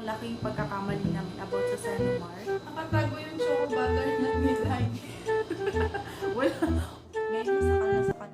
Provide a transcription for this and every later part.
laking pagkakamali namin about sa cenomar. Nakatago yung chocobutternut nila. Wala. Ngayon, sakal na sakal.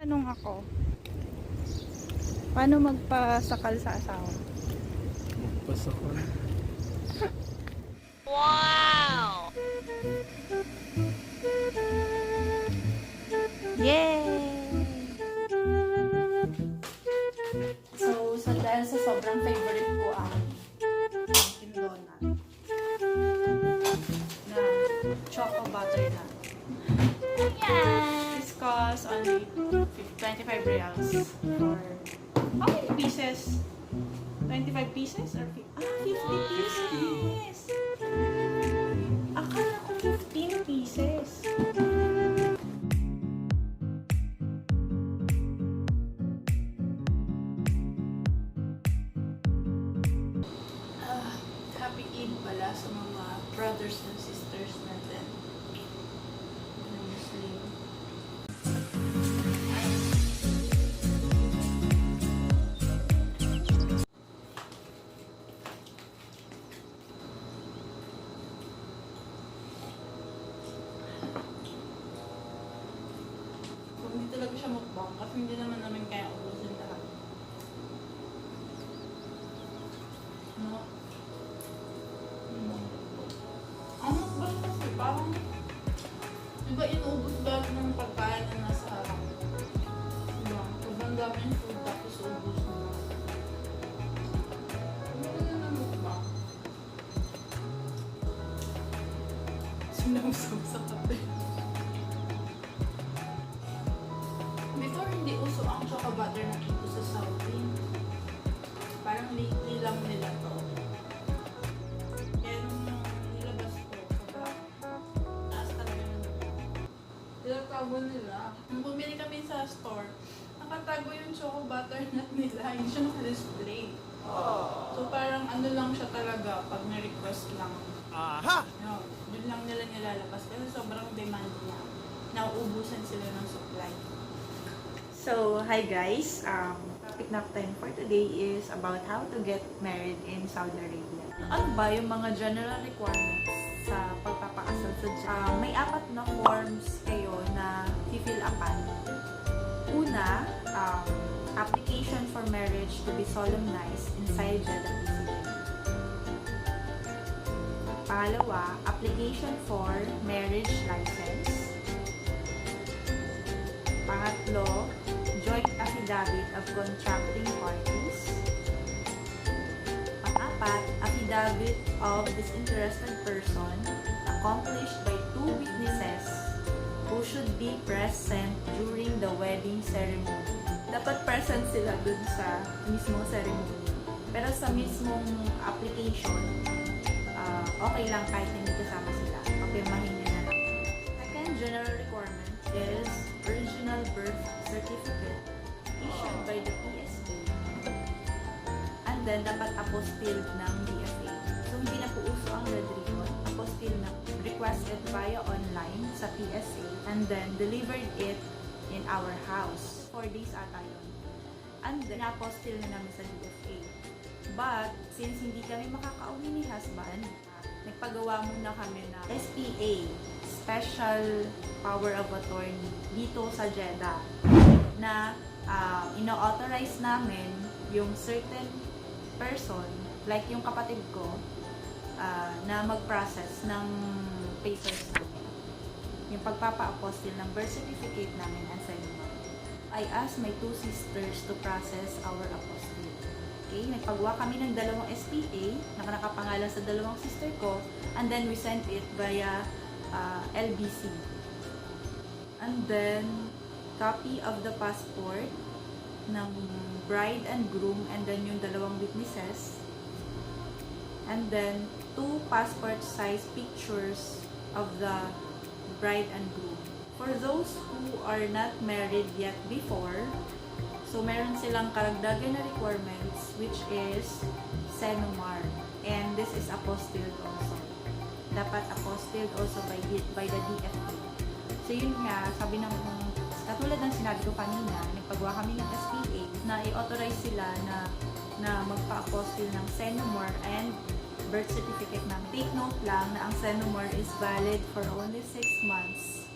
Tanong ako, paano magpasakal sa asawa? Magpasakal? Wow! Yay! So, dahil sa sobrang favorite ko ang Dunkin Donut na Chocobutternut. This costs only 25 reals for how many pieces? 25 pieces or 50 pieces? Akala ko 15 pieces. Happy Eid pala sa mga brothers and sisters natin na Muslim. Kung hindi talaga siya mukbang, kasi hindi naman namin kaya ubusin lahat. No? Ang mukbang kasi parang diba inuubos lahat ng pagkain na nasa harap? Diba? Sobrang dami yung food tapos ubos mo. Hindi na naman mukbang. Sinawsaw sa kape. Before hindi uso ang chocobutternut dito sa Saudi. Parang lately lang nila to. Kaya nung nilabas ko, sobrang taas talaga ng tinatago nila. Nung bumili kami sa store, nakatago yung chocobutternut nila. Hindi siya naka-display. So parang ano lang siya talaga pag na-request lang. Aha! Yun lang nila nilalabas kasi sobrang demand niya. Nauubusan sila ng supply. So, hi guys. Topic natin for today is about how to get married in Saudi Arabia. Ano ba yung mga general requirements sa pagpapakasal sa may 4 na forms kayo na fill upan. Una, application for marriage to be solemnized inside Jeddah PCG. Pangalawa, application for marriage license. Pangatlo, joint affidavit of contracting parties. Pang-apat, affidavit of disinterested person accomplished by 2 witnesses who should be present during the wedding ceremony. Dapat present sila dun sa mismong ceremony. Pero sa mismong application, okay lang kahit hindi kasama sila. Papirmahin nyo na lang. Second general requirement is original birth certificate issued by the PSA. And then, dapat apostilled ng DFA. So, hindi na po uso ang red ribbon. Apostilled na. Request it via online sa PSA and then delivered it in our house. 4 days ata yun. And then, apostill na namin sa DFA. But, since hindi kami makakauwi ni husband, nagpagawa muna kami na SPA, Special Power of Attorney, dito sa Jeddah, na ino-authorize namin yung certain person, like yung kapatid ko, na mag-process ng papers namin. Yung pagpapa-apostle ng birth certificate namin and cenomar. I asked my 2 sisters to process our apostille. Okay, nagpagawa kami ng 2 SPA na nakapangalan sa 2 sister ko, and then we sent it via LBC. And then, copy of the passport ng bride and groom, and then yung 2 witnesses. And then, 2 passport-size pictures of the bride and groom. For those who are not married yet before, so meron silang karagdagan na requirements, which is cenomar. And this is apostilled also. Dapat apostilled also by the DFA. So yun nga, sabi ng, katulad ng sinabi ko kanina, nagpagawa kami ng SPA na i-authorize sila na magpa-apostle ng cenomar and birth certificate namin. Take note lang na ang cenomar is valid for only 6 months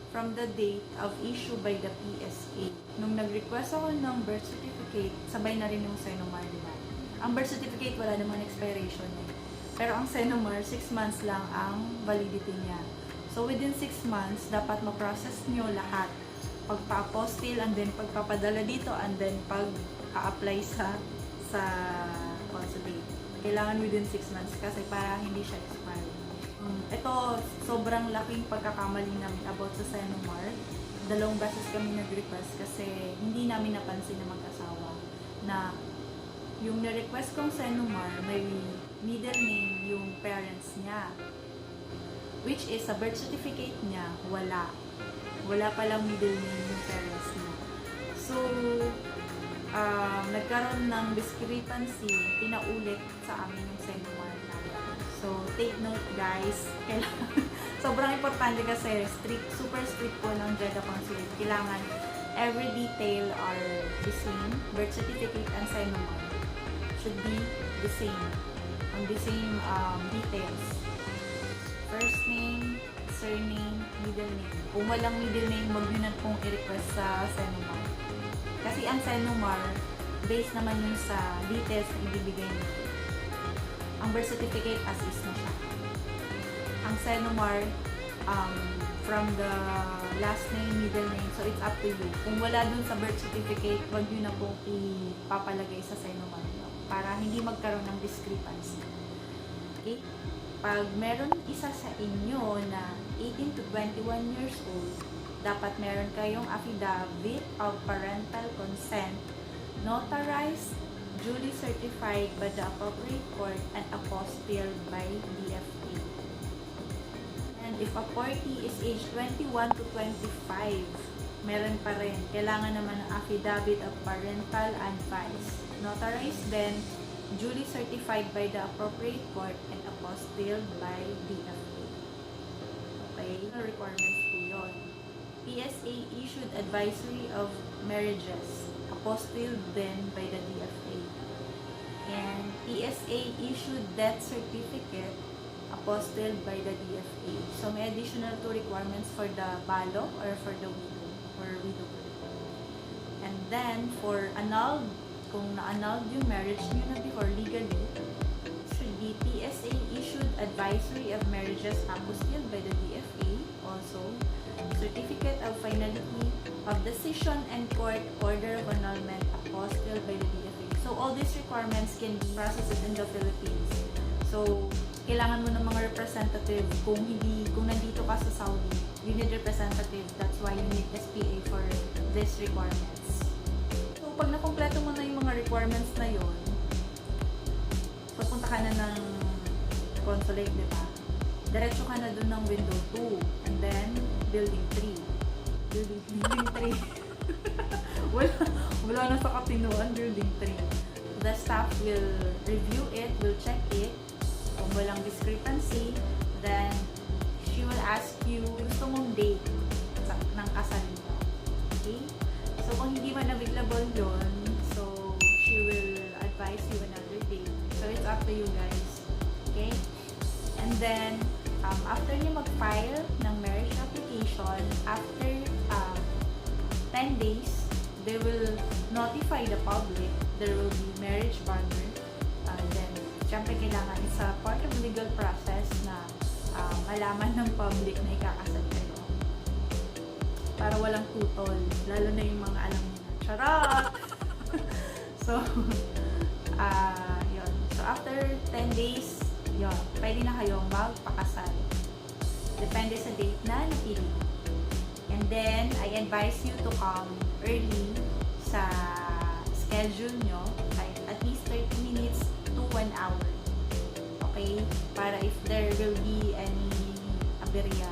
from the date of issue by the PSA. Nung nag-request ako ng birth certificate, sabay na rin yung cenomar, di ba? Ang birth certificate, wala namang expiration eh. Pero ang cenomar, 6 months lang ang validity niya. So, within 6 months, dapat ma-process nyo lahat. Pagpa-apostle, and then pagpapadala dito, and then pag-a-apply sa consulate. Kailangan within 6 months kasi para hindi siya expire. Ito, sobrang laking pagkakamali namin about sa cenomar. 2 beses kami nag-request kasi hindi namin napansin na mag-asawa na yung na-request kong cenomar, may middle name yung parents niya. Which is, sa birth certificate niya, wala. Wala palang middle name yung parents niya. So, nagkaroon ng discrepancy, pinaulit sa amin yung cenomar namin. So, take note guys, sobrang importante kasi super strict po ng JEDA Consulate. Kailangan every detail are the same. Birth certificate and cenomar should be the same. On the same details. First name, surname, middle name. Kung walang middle name, wag nyo na pong i-request sa cenomar. Kasi ang cenomar, based naman yun sa details na ibibigay nyo. Ang birth certificate as is na siya. Ang cenomar, from the last name, middle name, so it's up to you. Kung wala dun sa birth certificate, wag nyo na pong ipapalagay sa cenomar nyo para hindi magkaroon ng discrepancy. Okay? Pag meron isa sa inyo na 18 to 21 years old, dapat meron kayong affidavit of parental consent, notarized, duly certified by the appropriate court, and apostilled by DFA. And if a party is age 21 to 25, meron pa rin. Kailangan naman ng affidavit of parental advice, notarized then, duly certified by the appropriate court, and apostilled by DFA. Okay? Requirements po yun. PSA issued advisory of marriages, apostilled then by the DFA. And PSA issued death certificate, apostilled by the DFA. So, may additional 2 requirements for the balo or for the widow or widower. And then, for annulled, kung na-annulled yung marriage nyo na before legally, should be PSA issued advisory of marriages, apostilled by the DFA. Also, certificate of finality of decision and court order of annulment, apostilled by the DFA. So, all these requirements can be processed in the Philippines. So, kailangan mo ng mga representative kung nandito ka sa Saudi, you need representative. That's why you need SPA for these requirements. So, pag nakompleto mo na yung mga requirements na yon, papunta ka na ng consulate, di ba? Diretso ka na dun ng window 2 and then building 3. Building 3. wala na sa katinuan, building 3. The staff will review it, will check it. Kung walang discrepancy, then she will ask you gusto mong date ng kasal mo. Okay? So, kung hindi man available yun, so she will advise you another date. So, it's up to you guys. Okay? And then, after niyo mag-file ng marriage application, after 10 days, they will notify the public. There will be marriage banner. Then, syempre kailangan sa part of legal process na malaman ng public na ikakasal kayo. Para walang tutol. Lalo na yung mga alam nyo na. Charot! So, yun. So, after 10 days, yun, pwede na kayong magpakasal. Depende sa date na napili. And then, I advise you to come early sa schedule nyo, like at least 30 minutes to 1 hour. Okay? Para if there will be any aberya,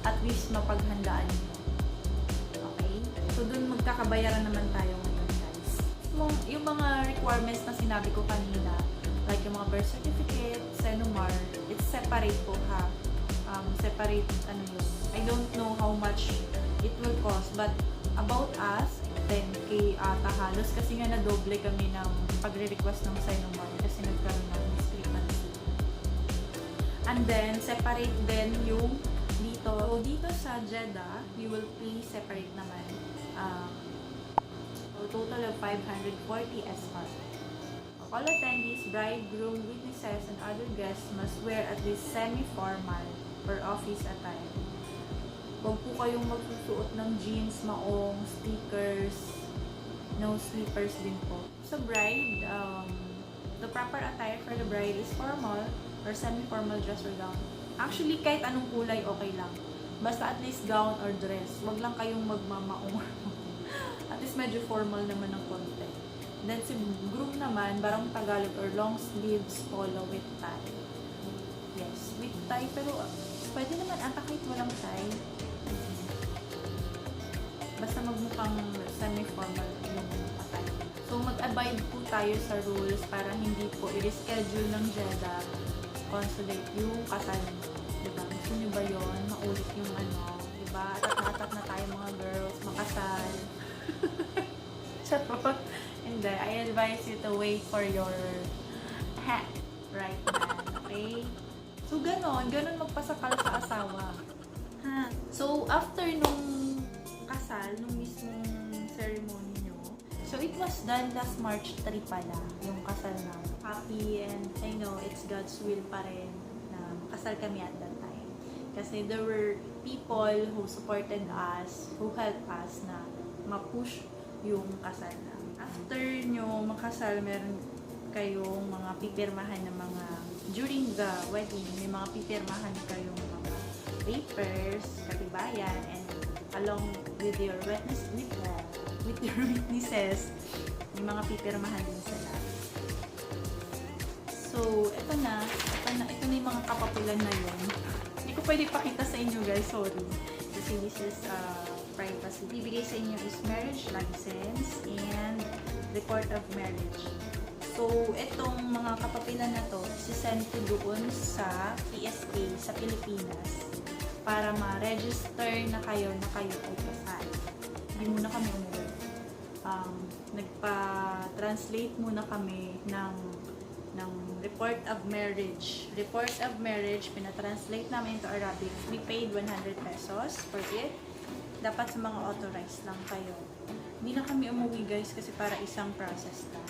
at least mapaghandaan nyo. Okay? So, dun magkakabayaran naman tayo ngayon, guys. Yung mga requirements na sinabi ko kanina, like yung mga birth certificate, cenomar, it's separate po ha. Separate, yun. I don't know how much it will cost, but about us, 10K ata halos kasi nga na-doble kami ng pagre-request ng cenomar kasi nagkaroon ng discrepancy. And then, separate din yung dito. So, dito sa Jeddah, you will pay separate naman. So, total of 540 SR. All attendees, bride, groom, witnesses, and other guests must wear at least semi-formal or office attire. Huwag po kayong magsusuot ng jeans, maong, stickers, no slippers din po. So bride, the proper attire for the bride is formal or semi-formal dress or gown. Actually, kahit anong kulay, okay lang. Basta at least gown or dress. Huwag lang kayong magmamaong. At least medyo formal naman ng konti. Then si groom naman, barong Tagalog or long sleeves polo with tie. Yes, with tie, pero pwede naman ata kahit walang tie. Basta magmukhang semi-formal yung attire. So, mag-abide po tayo sa rules para hindi po i-reschedule ng Jeddah consulate yung kasal nyo. Diba? Gusto nyo ba yun? Maulit yung diba? Atat na tayo mga girls, makasal. Charot. Hindi. I advise you to wait for your right man. Okay? So, ganon magpasakal sa asawa. Ha? So, after nung kasal, nung mismong ceremony nyo, so it was done last March 3 pala, yung kasal na. Happy and I know it's God's will pa rin na kasal kami at that time. Kasi there were people who supported us, who helped us na ma-push yung kasal na. After nyo makasal, meron kayong mga pipirmahan na mga, during the wedding, may mga pipirmahan kayong mga papers, katibayan, and along with your witnesses, may mga pipirmahan din sila. So, ito na yung mga kapapilan na yun. Hindi ko pwede pakita sa inyo guys, sorry. Kasi this is privacy. Ibigay sa inyo is marriage license and report of marriage. So, itong mga kapapilan na to, sisend ko doon sa PSA sa Pilipinas para ma-register na kayo ay kasal. Hindi muna kami umuwi. Nagpa-translate muna kami ng report of marriage. Report of marriage, pinatranslate namin into Arabic. We paid 100 pesos for it. Dapat sa mga authorized lang kayo. Hindi na kami umuwi guys kasi para isang process lang.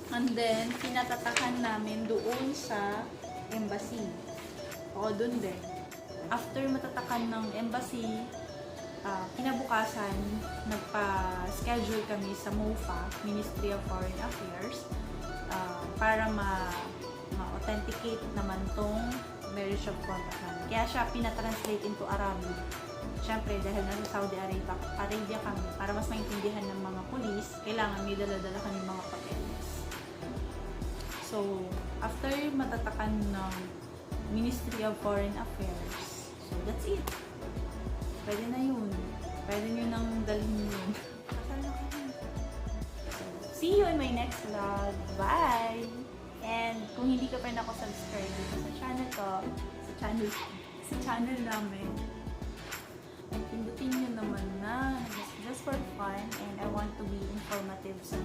And then, pinatatakan namin doon sa embassy. O, doon din. After matatakan ng embassy, kinabukasan, nagpa-schedule kami sa MOFA, Ministry of Foreign Affairs, para ma-authenticate naman tong marriage of contract namin. Kaya siya pinatranslate into Arabic. Siyempre, dahil nasa Saudi Arabia kami, para mas maintindihan ng mga pulis, kailangan may dala-dala kami mga papeles. So, after matatakan ng Ministry of Foreign Affairs, so that's it. Pwede na yun. Pwede nyo nang dalhin yun. Kasal na kami. So, see you in my next vlog. Bye! And kung hindi ka pa rin ako subscribe dito sa channel ko, sa channel namin, pindutin nyo naman na just for fun and I want to be informative sa